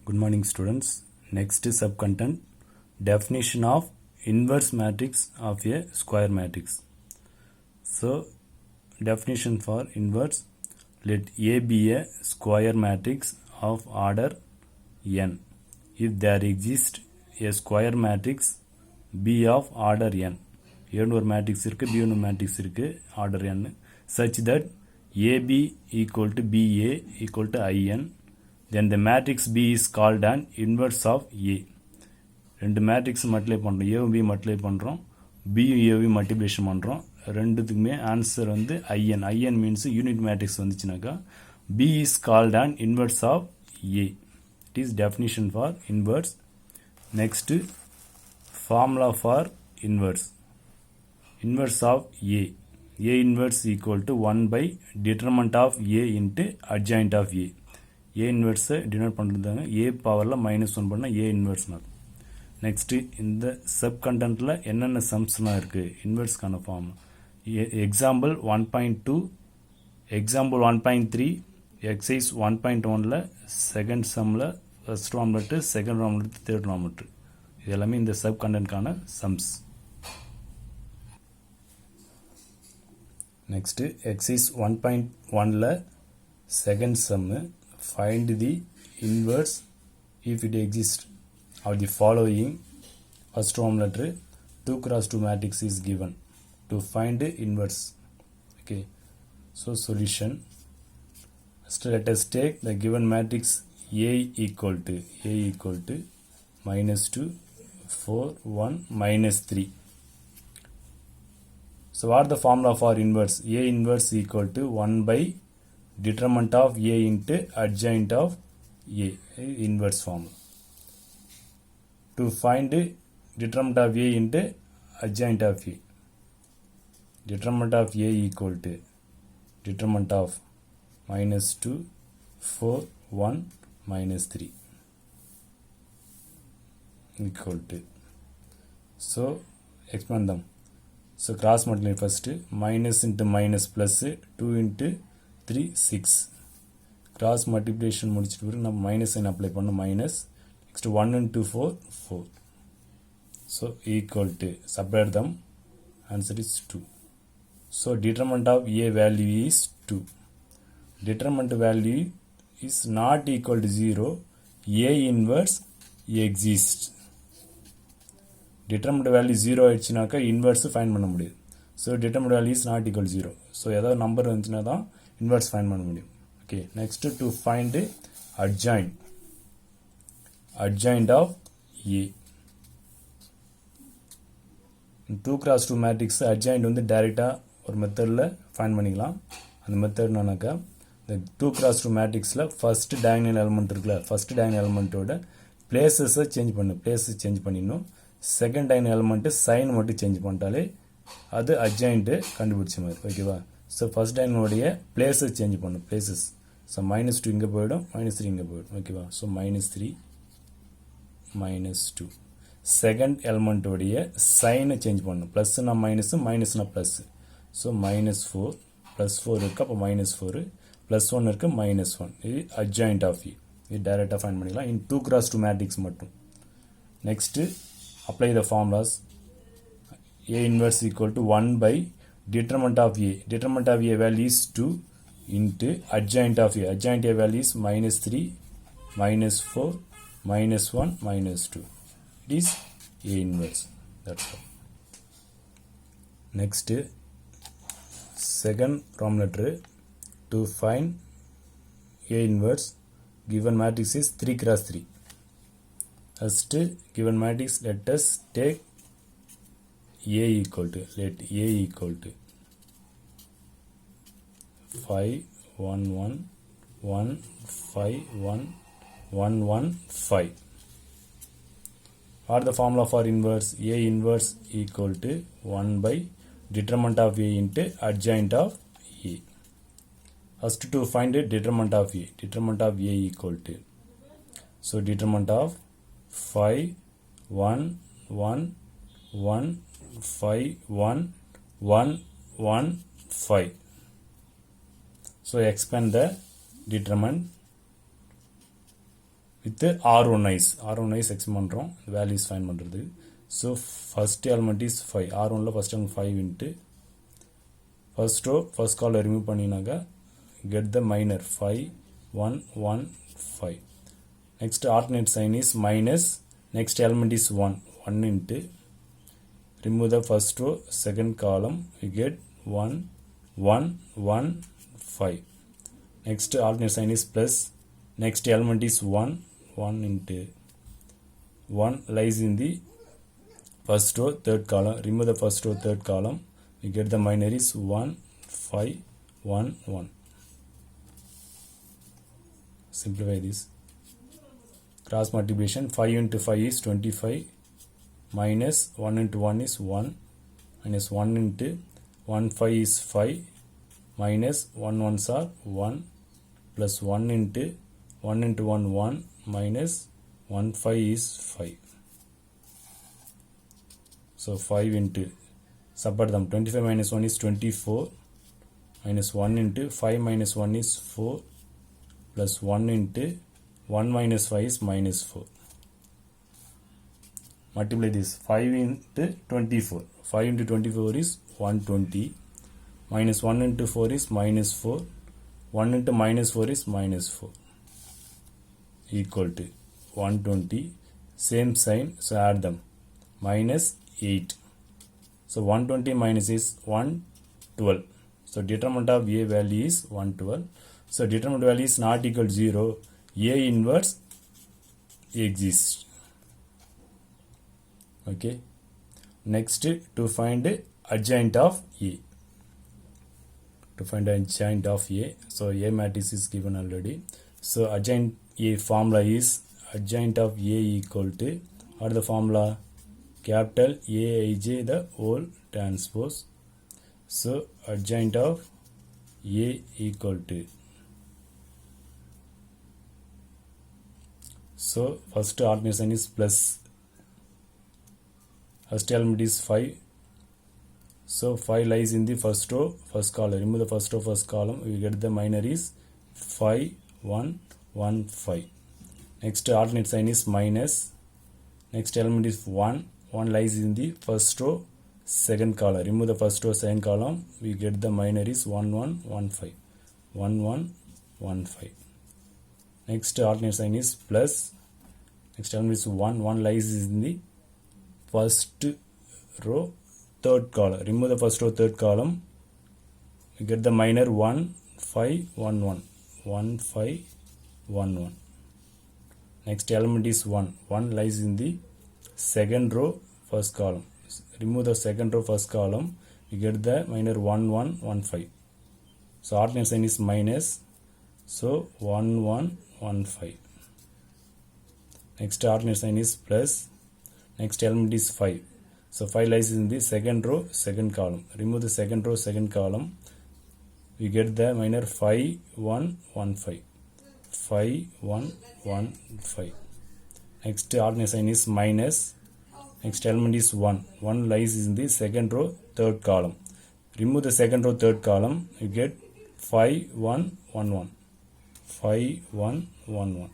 Good morning students. Next subcontent definition of inverse matrix of a square matrix. So definition for inverse, let A be a square matrix of order n if there exists a square matrix B of order n. A ஒரு matrix இருக்கு, B ஒரு matrix இருக்கு, order n, such that AB equal to BA equal to IN, then the matrix B is called an inverse of A. ரெண்டு matrix multiply பண்ணுறோம், ஏவும் B multiply பண்ணுறோம், பியும் ஏவையும் multiplication பண்ணுறோம். ரெண்டுத்துக்குமே ஆன்சர் வந்து IN. IN means unit matrix வந்துச்சுனாக்கா B is called an inverse of A. It is definition for inverse. Next formula for inverse. Inverse of A. A inverse equal to 1 by determinant of A into adjoint of A. A inverse denote பண்ணுறதாங்க A பவரில் -1 பண்ணால் A inverse நாகும். Next இந்த சப்கண்டென்ட்டில் என்னென்ன சம்ஸ்லாம் இருக்குது இன்வெர்ஸ்க்கான form. Example 1.2, example 1.3, exercise 1.1ல் second சம்மில் first ராம்லெட்டு, செகண்ட் ராம்லெட்டு, தேர்ட் ராம்லெட்டு, இது எல்லாமே இந்த சப்கண்டென்ட்கான சம்ஸ். Next exercise 1.1ல second sum, find the inverse if it exists of the following. First form letter 2 cross 2 matrix is given to find the inverse. Okay, so solution. First let us take the given matrix A equal to -2 4 1 -3. So what the formula for inverse? A inverse equal to 1 by determinant of A into adjoint of A, inverse formula. To find determinant of A into adjoint of A, determinant of A equal to determinant of -2 4 1 -3 equal to. So expand them. So cross multiply first, minus into minus plus 2 into 3 6. Cross multiplication முடிச்சிட்டு பிறகு நம்ம minus sign apply பண்ணோம், minus. Next 1 into 4 4. So equal to, subtract them, answer is 2. So determinant of A value is 2. Determinant value is not equal to 0. A inverse exists. determinant value 0 ஆயிடுச்சுனாக்கா inverse find பண்ண முடியும். So determinant value is not equal to 0. So ஏதாவது number வந்துச்சுன்னா தான் inverse find பண்ண முடியும். Okay, next to find adjoint. adjoint of A. 2 cross 2 matrix adjoint வந்து டைரெக்டாக ஒரு மெத்தடில் ஃபைண்ட் பண்ணிக்கலாம். அந்த மெத்தட் என்னன்னாக்கா இந்த 2 cross 2 மேட்ரிக்ஸில் ஃபர்ஸ்ட் டயகனல் எலிமெண்ட் இருக்குல்ல, ஃபர்ஸ்ட் டயகனல் எலிமெண்ட்டோட பிளேசஸை சேஞ்ச் பண்ணு, பிளேஸஸ் சேஞ்ச் பண்ணிடணும். செகண்ட் டைன் எலிமெண்ட்டு சைன் மட்டும் சேஞ்ச் பண்ணிட்டாலே அது அட்ஜாயிண்ட்டு கண்டுபிடிச்ச மாதிரி. ஓகேவா? ஸோ ஃபர்ஸ்ட் டைனோடைய பிளேஸஸ் சேஞ்ச் பண்ணும், பிளேசஸ். ஸோ -2 இங்கே போயிடும், -3 இங்கே போயிடும். ஓகேவா? ஸோ -3 -2. செகண்ட் எலிமெண்ட்டோடைய சைனை சேஞ்ச் பண்ணும், ப்ளஸ்னா மைனஸு, மைனஸ்னா ப்ளஸ்ஸு. ஸோ -4 +4 இருக்குது, அப்போ -4 +1 இருக்குது, -1. இது அட்ஜாயிண்ட் ஆஃப் ஏ. இது டைரெக்டாக ஃபைண்ட் பண்ணிக்கலாம் இன் 2 cross 2 மேட்ரிக்ஸ் மட்டும். Next apply the formulas. A inverse equal to 1 by determinant of A. Determinant of A value is 2 into adjoint of A. Adjoint A value is -3, -4, -1, -2. It is A inverse. That's all. Next, second form letter to find A inverse. Given matrix is 3 cross 3. First given matrix, let us take A equal to, let A equal to 5 1 1 1 5 1 1 1 5. What the formula for inverse? A inverse equal to 1 by determinant of A into adjoint of A. First to find a determinant of A. Determinant of A equal to, so determinant of 5 1 1 1 5 1 1 1 5. So expand the determinant. with R1is extend பண்ணுறோம் values find பண்ணுறது. So first element is 5. R1ல first element 5 into first row first column remove பண்ணினாக்க get the minor 5 1 1 5. Next alternate sign is minus, next element is 1 into remove the first row second column we get 1 1 1 5. Next alternate sign is plus, next element is 1 into 1 lies in the first row third column, remove the first row third column we get the minor is 1 5 1 1. Simplify this. Cross multiplication 5 into 5 is 25 minus 1 into 1 is 1 minus 1 into 1 5 is 5 minus 1 ones are 1 plus 1 into 1 1 minus 1 5 is 5. So 5 into subtract them, 25 minus 1 is 24 minus 1 into 5 minus 1 is 4 plus 1 into 1 minus 5 is minus 4. Multiply this 5 into 24. 5 into 24 is 120 minus 1 into 4 is minus 4. 1 into minus 4 is minus 4 equal to 120. Same sign, so add them, minus 8. So 120 minus is 112. So determinant of A value is 112. So determinant value is not equal to 0. A inverse exists. Okay. Next, to find adjoint of A. To find adjoint of A. So A matrix is given already. So adjoint A formula is adjoint of A equal to, what is the formula? Capital Aij the whole transpose. So adjoint of A equal to, so first alternation is plus, first element is 5. So 5 lies in the first row first column, remove the first row first column we get the minor is 5 1 1 5. Next alternate sign is minus, next element is 1 lies in the first row second column, remove the first row second column we get the minor is 1 1 1 5 1 1 1 5. Next alternate sign is plus, next element is 1 lies in the first row third column, remove the first row third column we get the minor 1 5 1 1 1 5 1 1. Next element is 1 lies in the second row first column, remove the second row first column we get the minor 1 1 1 5. So alternate sign is minus, so 1 1 1 5. Next alternate sign is plus, next element is 5. So 5 lies in the second row second column, remove the second row second column we get the minor 5 1 1 5 5 1 1 5. Next alternate sign is minus, next element is 1 lies in the second row third column, remove the second row third column you get 5 1 1 1 5 1 1 1.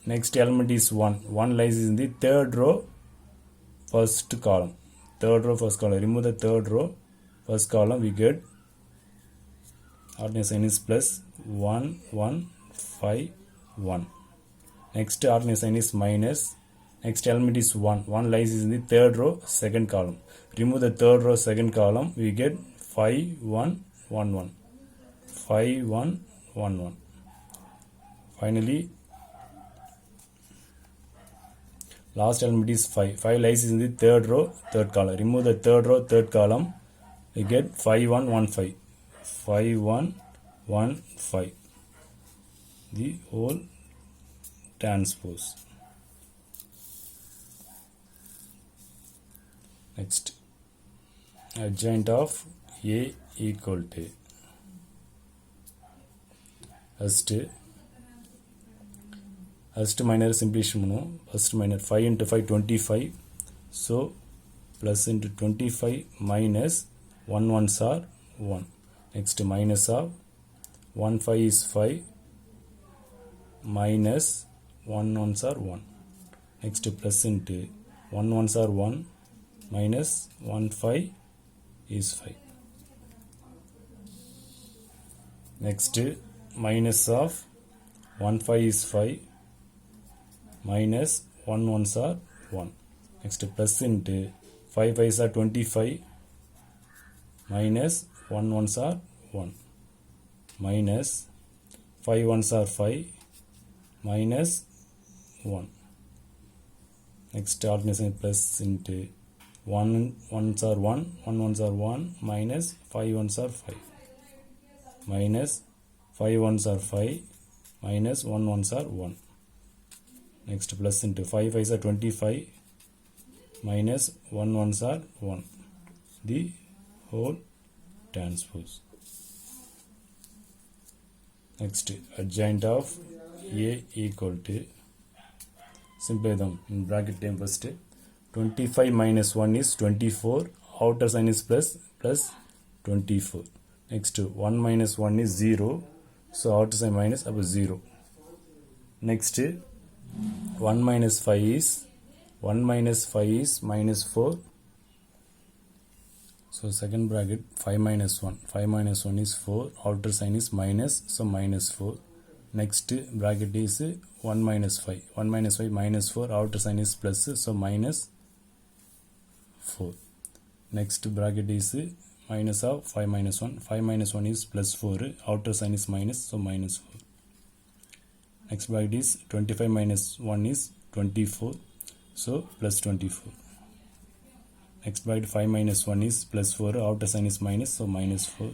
Next element is 1 lies in the third row first column, third row first column, remove the third row first column we get, alternate sign is plus 1 1 5 1. Next alternate sign is minus, next element is 1 lies in the third row second column, remove the third row second column we get 5 1 1 1 5 1 1 1. Finally last element is 5 lies in the third row third column, remove the third row third column we get 5 1 1 5 5 1 1 5, the whole transpose. Next, adjoint of A equal to, first minor simplification பண்ணுவோம். First minor 5 into 5 25, so plus into 25 minus 1 ones are 1. Next minus of 1 5 is 5 minus 1 ones are 1. Next plus into 1 ones are 1 minus 1 5 is 5. Next minus of 1 5 is 5 minus 1 ones are 1. Next plus into 5 5s are 25 minus 1 ones are 1 minus 5 ones are 5 minus 1. Next alternation plus into 1 ones are 1 1 ones are 1 minus 5 ones are 5 minus 5 ones are 5 minus 1 ones are 1. Next plus into 5 5s are 25 minus 1 ones are 1. The whole transpose. Next adjoint of A equal to, simplify them in bracket time first. 25 minus 1 is 24, outer sign is plus 24. Next 1 minus 1 is 0, so outer sign minus above 0. Next 1 minus 5 is minus 4. So second bracket 5 minus 1 is 4, outer sign is minus, so minus 4. Next bracket is 1 minus 5 minus 4, outer sign is plus, so minus 4. Next bracket is minus of 5 minus 1 is plus 4, outer sign is minus, so minus 4. Next bracket is 25 minus 1 is 24, so plus 24. Next bracket 5 minus 1 is plus 4, outer sign is minus, so minus 4.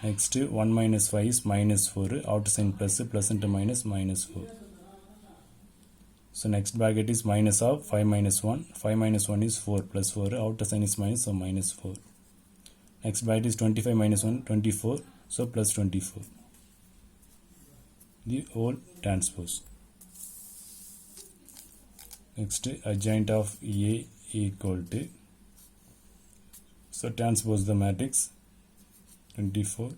Next 1 minus 5 is minus 4, outer sign plus into minus 4. So next bracket is minus of 5 minus 1 is 4 plus 4, outer sign is minus, so minus 4. Next bracket is 25 minus 1 24, so plus 24. The whole transpose. Next adjoint of A equal to, so transpose the matrix 24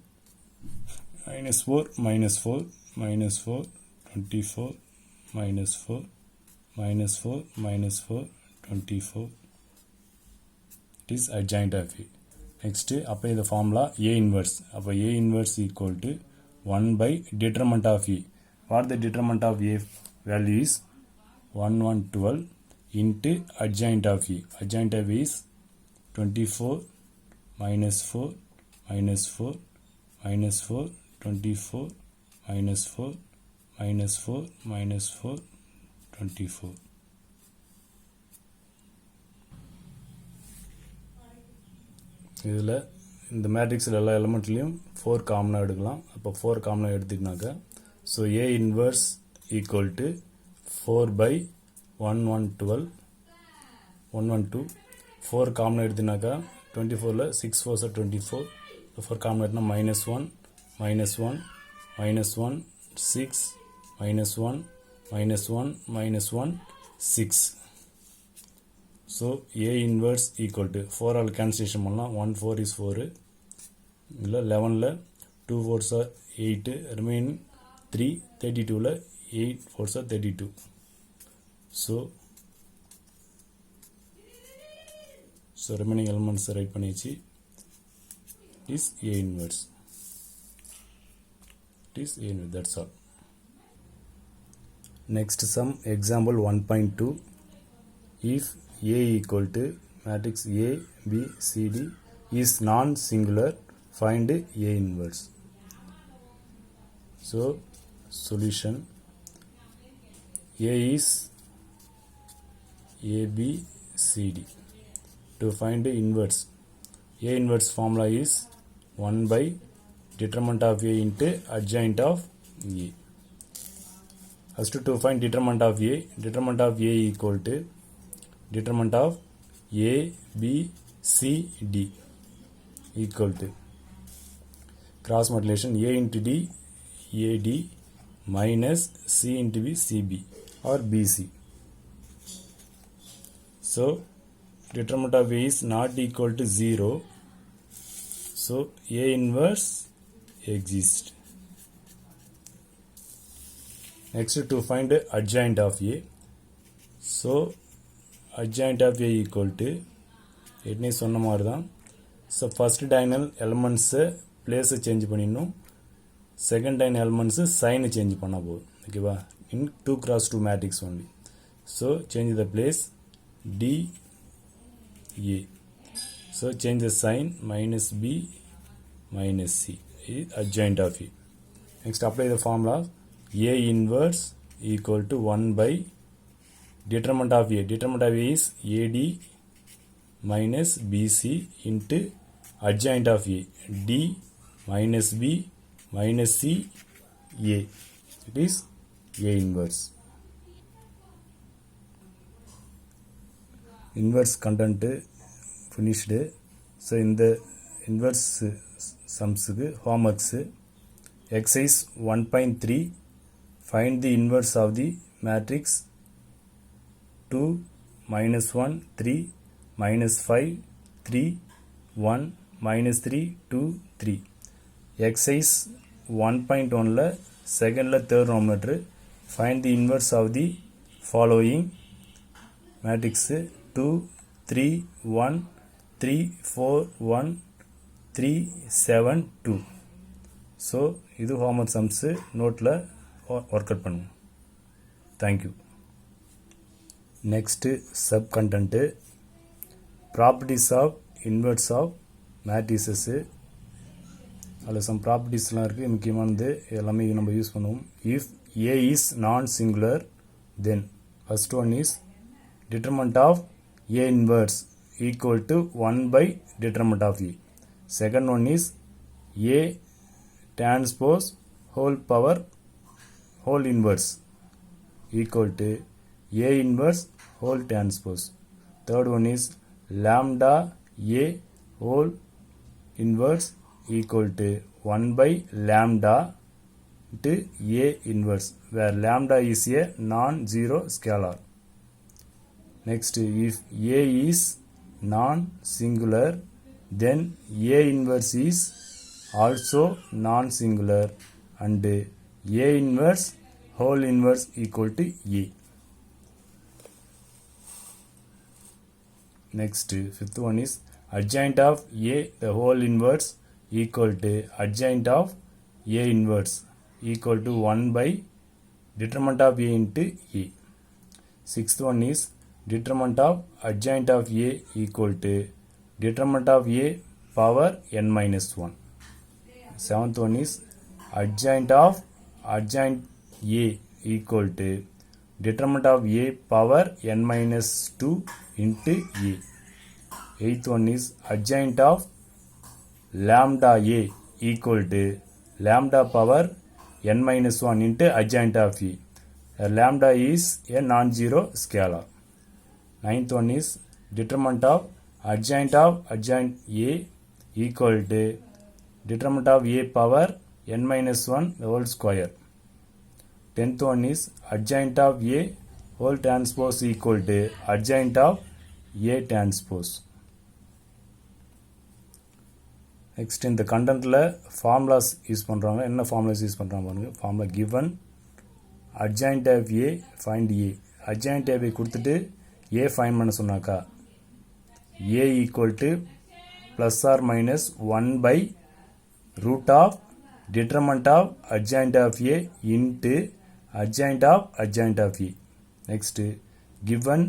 minus 4 minus 4 minus 4 24 minus 4 minus 4 minus 4 24. It is adjoint of A. Next apply the formula A inverse. A inverse equal to 1 by determinant of A. What the determinant of A value is 1 1 12 into adjoint of A. Adjoint of A is 24 minus 4 minus 4 minus 4 24 minus 4 minus 4 minus 4 24. இதில் இந்த மேட்ரிக்ஸில் எல்லா எலமெண்ட்லேயும் 4 காமனாக எடுக்கலாம். அப்போ 4 காமனாக எடுத்துக்கினாக்கா, so A inverse equal to 4 by 1 1 12 1 1 2. 4 காமனாக எடுத்துனாக்கா 24ல் 6 4s are 24. 4 காமனாக எடுத்துனா minus 1 minus 1 minus 1 6 minus 1 minus 1 minus 1 6. So A inverse equal to 4 all cancellation பண்ணலாம். 1 4 is 4. இல்லை 11ல் 2 4s are 8, remaining 3. 32ல் 8 4s are 32. So remaining elements write பண்ணிச்சு. Is A inverse. It is A inverse. That's all. Next sum, example 1.2. If A equal to matrix A, B, C, D is non-singular, find A inverse. So, solution A is A, B, C, D. To find the inverse, A inverse formula is 1 by determinant of A into adjoint of A. As to find determinant of A equal to determinant of A, B, C, D equal to cross multiplication A into D, AD minus C into B, CB or BC. So determinant of A is not equal to 0. So A inverse exists. Next to find adjoint of A. So adjoint of A equal to ஏற்கனவே சொன்ன மாதிரி தான். So first diagonal எலமெண்ட்ஸை பிளேஸை change பண்ணிடணும். Second diagonal elements சைனை change பண்ணால் போதும். ஓகேவா? In 2x2 matrix only. So change the place DA. So change the sign -B -C is adjoint of A. Next apply the formula A inverse equal to 1 by determinant of A. Determinant of A is AD minus BC into adjoint of A, D minus B minus C A. It is A inverse. Inverse content finished. So in the inverse sums homeworks exercise 1.3 find the inverse of the matrix 2 -1 3 -5 3 1 -3 2 3. Exercise 1.1 ல second ல third denominator find the inverse of the following matrix 2 3 1 3 4 1 3 7 2. So இது homework sums நோட்டில் work out பண்ணுங்க. Thank you. Next sub content properties of inverse of matrices. அதில் some ப்ராப்பர்ட்டிஸ்லாம் இருக்குது. முக்கியமானது எல்லாமே நம்ம யூஸ் பண்ணுவோம். If A is non singular then first one is determinant of A inverse equal to 1 by determinant of A. Second one is A transpose whole power whole inverse equal to A inverse whole transpose. Third one is lambda A whole inverse equal to 1 by lambda to A inverse, where lambda is a non-zero scalar. Next, if A is non-singular, then A inverse is also non-singular and A inverse whole inverse equal to A. Next, fifth one is adjoint of A the whole inverse equal to adjoint of A inverse equal to 1 by determinant of A into A. Sixth one is determinant of adjoint of A equal to determinant of A power n minus 1. Seventh one is adjoint of adjoint A equal to determinant of A power n minus 2 into A. Eighth one is adjoint of lambda A equal to lambda power n minus 1 into adjoint of A. Lambda is a non-zero scalar. Ninth one is determinant of adjoint A equal to determinant of A power n minus 1 the whole square. Tenth one is adjoint of A whole transpose equal to adjoint of A transpose. Next in the contentல formulas use பண்ணுறாங்க. என்ன formulas use பண்ணுறாங்க பாருங்க. formula given adjoint of A find A. adjoint of A கொடுத்துட்டு A find பண்ண சொன்னாக்கா A equal to plus or minus 1 by root of determinant of adjoint of A into adjoint of A. Next, given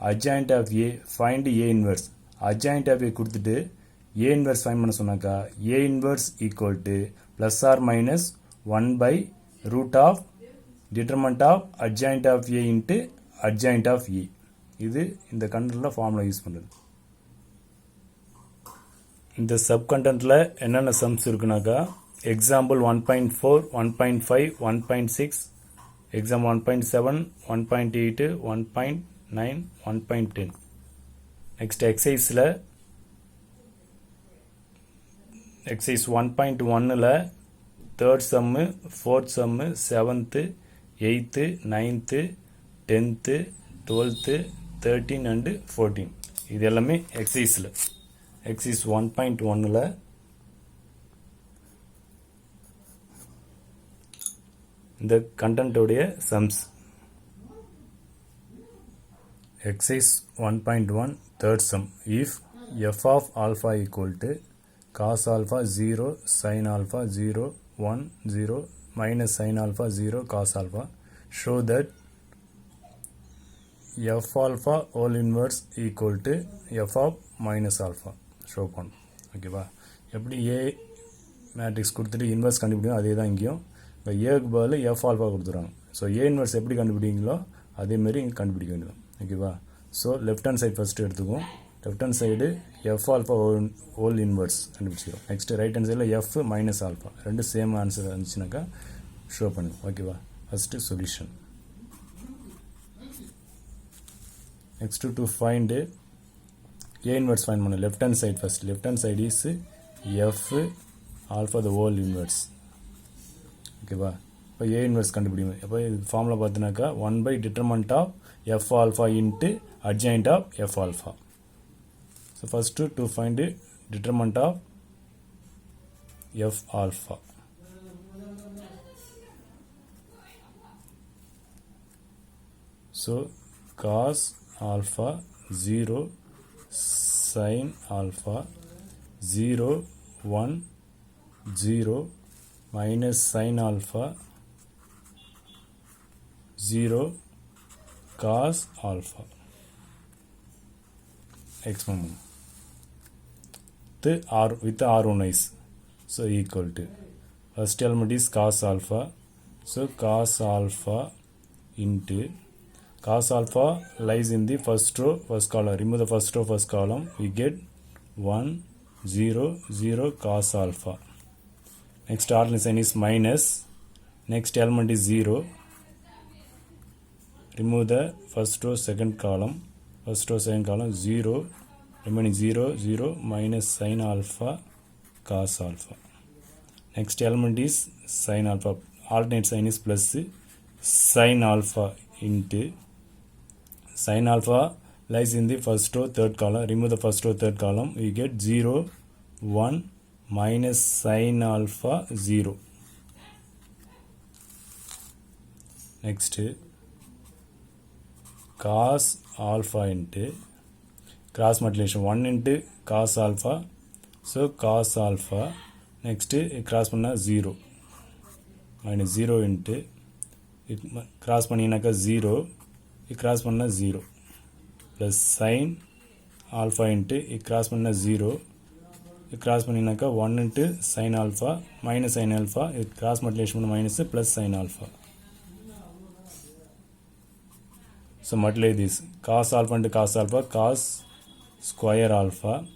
adjoint of A find A inverse. adjoint of A கொடுத்துட்டு A inverse find பண்ண சொன்னாக்கா A inverse equal to plus or minus 1 by root of determinant of adjoint of A into adjoint of A. இது இந்த கண்டென்ட்ல formula use பண்ணுறது. இந்த sub கண்டென்ட்ல என்னென்ன sums இருக்குனாக்கா எக்ஸாம்பிள் 1.4 1.5 1.6 எக்ஸாம் 1.7 1.8 1.9 1.10. நெக்ஸ்ட் எக்ஸசைஸில் எக்ஸசைஸ் 1.1ல் third sum fourth sum 7th 8th 9th 10th 12th 13 and 14 இது எல்லாமே எக்ஸசைஸில். எக்ஸசைஸ் 1.1ல் இந்த கண்டென்ட்டோடைய sums. Exercise 1.1 third sum. If f of alpha equal to cos alpha 0 sin alpha 0 1 0 minus sin alpha 0 cos alpha, show that f alpha whole inverse equal to f of minus alpha. Show பண்ணும். ஓகேவா? எப்படி A matrix கொடுத்துட்டு inverse கண்டுபிடிக்கும் அதே தான் இங்கேயும். இப்போ ஏக்கு பதில் எஃப் ஆல்ஃபா கொடுத்துருவாங்க. ஸோ ஏ இன்வெர்ஸ் எப்படி கண்டுபிடிங்களோ அதேமாரி இங்கே கண்டுபிடிக்க வேண்டியது. ஓகேவா? So left hand side first எடுத்துக்கும். Left hand side F alpha whole inverse கண்டுபிடிச்சிடும். நெக்ஸ்ட்டு ரைட் ஹேண்ட் சைடில் எஃப் மைனஸ் ஆல்ஃபா ரெண்டு சேம் ஆன்சர் இருந்துச்சுனாக்கா ஷோ பண்ணுங்க. ஓகேவா? First solution. Next to find A inverse find பண்ணு. left hand side first. left hand side is f alpha the whole inverse. ஓகேவா? இப்போ A inverse கண்டுபிடிக்கும். இப்போ இது formula பார்த்தினாக்கா 1 by determinant of f alpha into adjoint of f alpha. So first to find determinant of f alpha. So cos alpha 0 sin alpha 0 1 0 minus sin alpha 0 cos alpha exponent with r1 is so equal to first element is cos alpha, so cos alpha into cos alpha lies in the first row first column. Remove the first row first column, we get 1 0 0 cos alpha. Next alternate sign is minus. Next element is 0. Remove the first row second column, first row second column 0, remaining 0 0 minus sin alpha cos alpha. Next element is sin alpha, alternate sign is plus, sin alpha into sin alpha lies in the first row third column. Remove the first row third column, we get 0 1 minus sin alpha 0. Next cos alpha into cross multiplication 1 into cos alpha, so cos alpha. Next cross பண்ணா 0 minus 0 into cross பண்ணினாக்கா 0, cross பண்ணா 0 plus sin alpha into cross பண்ணா 0, cross பண்ணினாக்கா 1 into sin alpha minus sin alpha, cross multiplication பண்ணா minus plus sin alpha. So multiply this cos alpha into cos alpha, cos square alpha